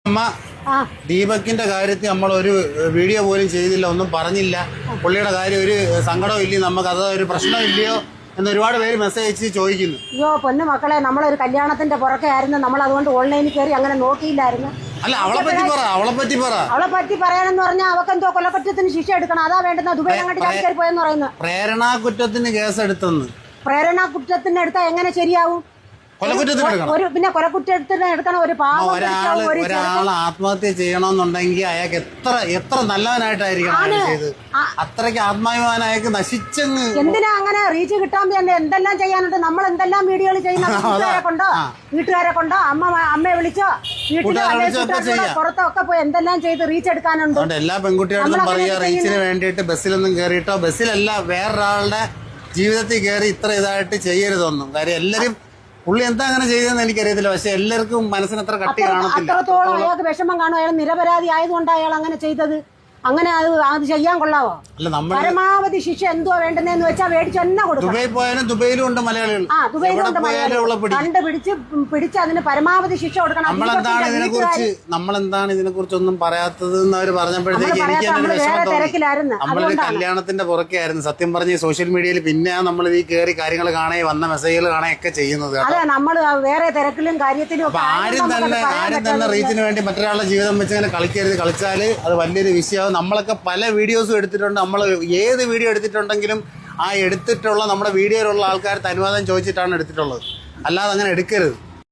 അമ്മ ദീപകിന്റെ കാര്യത്തിൽ നമ്മൾ ഒരു വീഡിയോ പോലും ചെയ്തില്ല, ഒന്നും പറഞ്ഞില്ല. പുള്ളിയുടെ കാര്യം ഒരു സങ്കടം ഇല്ലയോ, നമുക്ക് അത് ഒരു പ്രശ്നം ഇല്ലയോ എന്ന് ഒരുപാട് പേര് മെസ്സേജ് അയച്ച് ചോദിക്കുന്നു. അയ്യോ പൊന്നു മക്കളെ, നമ്മളൊരു കല്യാണത്തിന്റെ പുറകെ ആയിരുന്നു, നമ്മൾ അതുകൊണ്ട് ഓൺലൈനിൽ കയറി അങ്ങനെ നോക്കിയില്ലായിരുന്നു. അല്ല, അവളെ പറ്റി പറയാനെന്ന് പറഞ്ഞാൽ അവക്കെന്തോ കൊലക്കുറ്റത്തിന് ശിക്ഷ എടുക്കണം, അതാ വേണ്ടുന്ന. ദുബൈ അങ്ങോട്ട് ചാടിക്കയറി പോയെന്ന് പറയുന്നത്. പ്രേരണാ കുറ്റത്തിന് കേസെടുത്തെന്ന്. പ്രേരണാ കുറ്റത്തിന് എടുത്താൽ എങ്ങനെ ശരിയാവും? പിന്നെ കൊലക്കുറ്റത്തിന് എടുക്കണം. ഒരാൾ ആത്മഹത്യ ചെയ്യണമെന്നുണ്ടെങ്കിൽ അയാൾക്ക് എത്ര നല്ലവനായിട്ടായിരിക്കണം ചെയ്ത്. അത്രയ്ക്ക് ആത്മാഭിമാനം അയാൾക്ക് നശിച്ചെന്ന്. എന്തിനാ അങ്ങനെ റീച്ച് കിട്ടാൻ വേണ്ടി എന്തെല്ലാം ചെയ്യാനുണ്ട്. നമ്മൾ എന്തെല്ലാം വീഡിയോകൾ ചെയ്യുന്ന വീട്ടുകാരെ കൊണ്ടോ അമ്മയെ വിളിച്ചോ വീട്ടിൽ പുറത്തൊക്കെ പോയി എന്തെല്ലാം ചെയ്ത് റീച്ച് എടുക്കാനുണ്ട്. എല്ലാ പെൺകുട്ടികളും പറയുക, റീച്ചിന് വേണ്ടിയിട്ട് ബസ്സിലൊന്നും കയറിയിട്ടോ, ബസ്സിലല്ല വേറൊരാളുടെ ജീവിതത്തിൽ കയറി ഇത്ര ഇതായിട്ട് ചെയ്യരുതൊന്നും. കാര്യം എല്ലാരും പുള്ളി എന്താ അങ്ങനെ ചെയ്തതെന്ന് എനിക്കറിയത്തില്ല, പക്ഷെ എല്ലാവർക്കും മനസ്സിന് അത്ര കട്ടി കാണത്തില്ല. അത്രത്തോളം അയാൾക്ക് വിഷമം കാണും. അയാൾ നിരപരാധി ആയതുകൊണ്ട് അയാൾ അങ്ങനെ ചെയ്തത്. അങ്ങനെ അത് ചെയ്യാൻ കൊള്ളാവോ? അല്ല, നമ്മൾ പരമാവധി ശിക്ഷ എന്തുവാ വേണ്ടെന്ന് വെച്ചാൽ മേടിച്ച് തന്നെ കൊടുക്കും. ദുബൈ പോയാലും ദുബൈയിലും ഉണ്ട് മലയാളികൾ. പിടിച്ച് അതിന് പരമാവധി ശിക്ഷ കൊടുക്കണം. നമ്മളെന്താണ് ഇതിനെക്കുറിച്ച് ഒന്നും പറയാത്തത് എന്ന് അവർ പറഞ്ഞപ്പോഴത്തേക്ക് എനിക്ക് നമ്മളൊരു കല്യാണത്തിന്റെ പുറകെയായിരുന്നു. സത്യം പറഞ്ഞ സോഷ്യൽ മീഡിയയിൽ പിന്നെയാണ് നമ്മൾ ഈ കയറി കാര്യങ്ങൾ കാണേ, വന്ന മെസ്സേജുകൾ കാണുകയൊക്കെ ചെയ്യുന്നത്. അതെ, നമ്മൾ വേറെ തിരക്കിലും കാര്യത്തിലും അപ്പൊ ആരും തന്നെ റീച്ചിന് വേണ്ടി മറ്റൊരാളുടെ ജീവിതം വെച്ച് ഇങ്ങനെ കളിക്കരുത്. കളിച്ചാല് അത് വലിയൊരു വിഷയമാവും. നമ്മളൊക്കെ പല വീഡിയോസും എടുത്തിട്ടുണ്ട്. നമ്മൾ ഏത് വീഡിയോ എടുത്തിട്ടുണ്ടെങ്കിലും ആ എടുത്തിട്ടുള്ള നമ്മുടെ വീഡിയോയിലുള്ള ആൾക്കാർക്ക് അനുവാദം ചോദിച്ചിട്ടാണ് എടുത്തിട്ടുള്ളത്. അല്ലാതെ അങ്ങനെ എടുക്കരുത്.